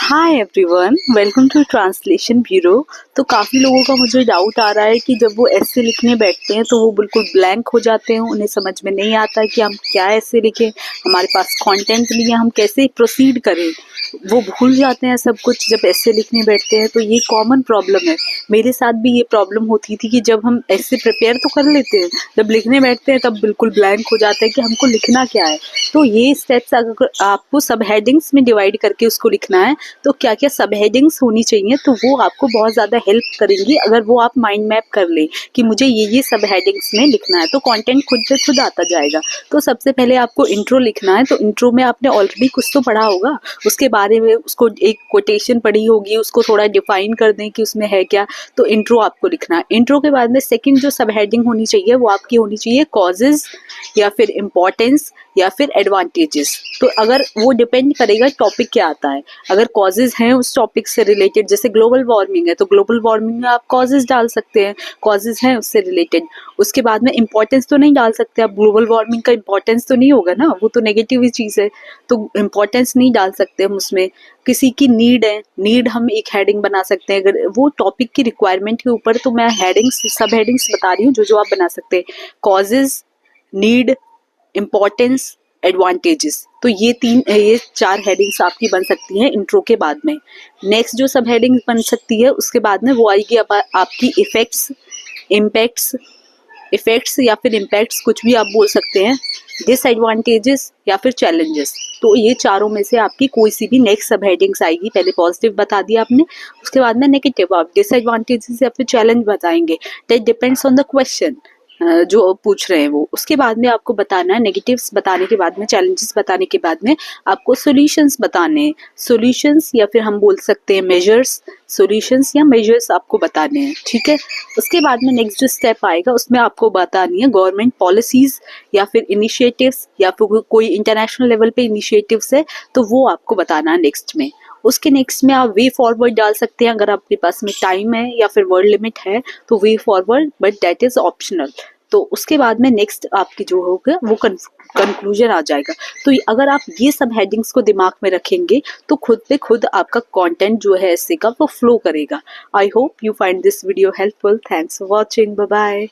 Hi everyone, welcome to translation bureau. तो काफ़ी लोगों का मुझे डाउट आ रहा है कि जब वो ऐसे लिखने बैठते हैं तो वो बिल्कुल ब्लैंक हो जाते हैं, उन्हें समझ में नहीं आता है कि हम क्या ऐसे लिखें, हमारे पास कंटेंट नहीं है, हम कैसे प्रोसीड करें। वो भूल जाते हैं सब कुछ जब ऐसे लिखने बैठते हैं। तो ये कॉमन प्रॉब्लम है, मेरे साथ भी ये प्रॉब्लम होती थी कि जब हम ऐसे प्रिपेयर तो कर लेते हैं, जब लिखने बैठते हैं तब बिल्कुल ब्लैंक हो जाता है कि हमको लिखना क्या है। तो ये स्टेप्स अगर आपको सब हेडिंग्स में डिवाइड करके उसको लिखना है तो क्या क्या सब हेडिंग्स होनी चाहिए, तो वो आपको बहुत ज़्यादा हेल्प करेंगी अगर वो आप माइंड मैप कर ले कि मुझे ये सब हेडिंग्स में लिखना है, तो कंटेंट खुद से खुद आता जाएगा। तो सबसे पहले आपको इंट्रो लिखना है। तो इंट्रो में आपने ऑलरेडी कुछ तो पढ़ा होगा, उसके बारे में उसको एक कोटेशन पढ़ी होगी, उसको थोड़ा डिफाइन कर दें कि उसमें है क्या। तो इंट्रो आपको लिखना है। इंट्रो के बाद में सेकंड जो सब हेडिंग होनी चाहिए वो आपकी होनी चाहिए कॉजेज या फिर इम्पोर्टेंस या फिर एडवांटेजेस। तो अगर वो डिपेंड करेगा टॉपिक क्या आता है। अगर कॉजेज हैं उस टॉपिक से रिलेटेड, जैसे ग्लोबल वार्मिंग है तो ग्लोबल वार्मिंग में आप कॉजेज डाल सकते हैं, कॉजेज हैं उससे रिलेटेड। उसके बाद में इंपॉर्टेंस तो नहीं डाल सकते आप, ग्लोबल वार्मिंग का इंपॉर्टेंस तो नहीं होगा ना, वो तो नेगेटिव ही चीज़ है, तो इंपॉर्टेंस नहीं डाल सकते हम उसमें। किसी की नीड है, नीड हम एक हेडिंग बना सकते हैं अगर वो टॉपिक की रिक्वायरमेंट के ऊपर। तो मैं हेडिंग्स सब हेडिंग्स बता रही हूँ जो जो आप बना सकते हैं, कॉजेज, नीड, इम्पोर्टेंस, एडवांटेजेस। तो ये चार हेडिंग्स आपकी बन सकती हैं इंट्रो के बाद में। नेक्स्ट जो सब हेडिंग बन सकती है उसके बाद में वो आएगी आपकी इफेक्ट्स, इम्पैक्ट्स, इफेक्ट्स या फिर इम्पैक्ट्स, कुछ भी आप बोल सकते हैं, डिसएडवांटेजेस या फिर चैलेंजेस। तो ये चारों में से आपकी कोई सी भी नेक्स्ट सब हेडिंग्स आएगी। पहले पॉजिटिव बता दिया आपने, उसके बाद में नेगेटिव, आप डिसएडवांटेजेस या फिर चैलेंज बताएंगे। That depends on the question जो पूछ रहे हैं वो। उसके बाद में आपको बताना है, नेगेटिव्स बताने के बाद में, चैलेंजेस बताने के बाद में आपको सॉल्यूशंस बताने हैं। सॉल्यूशंस या फिर हम बोल सकते हैं मेजर्स, सॉल्यूशंस या मेजर्स आपको बताने हैं, ठीक है। उसके बाद में नेक्स्ट जो स्टेप आएगा उसमें आपको बतानी है गवर्नमेंट पॉलिसीज या फिर इनिशिएटिव्स या फिर कोई इंटरनेशनल लेवल पे इनिशिएटिव्स है तो वो आपको बताना है नेक्स्ट में। उसके नेक्स्ट में आप वे फॉरवर्ड डाल सकते हैं अगर आपके पास में टाइम है या फिर वर्ड लिमिट है तो way forward, but that is optional. तो उसके बाद में नेक्स्ट आपकी जो होगा वो कंक्लूजन आ जाएगा। तो अगर आप ये सब हेडिंग्स को दिमाग में रखेंगे तो खुद पे खुद आपका कंटेंट जो है ऐसे का वो फ्लो करेगा। I hope you find this video helpful. Thanks for watching, bye bye.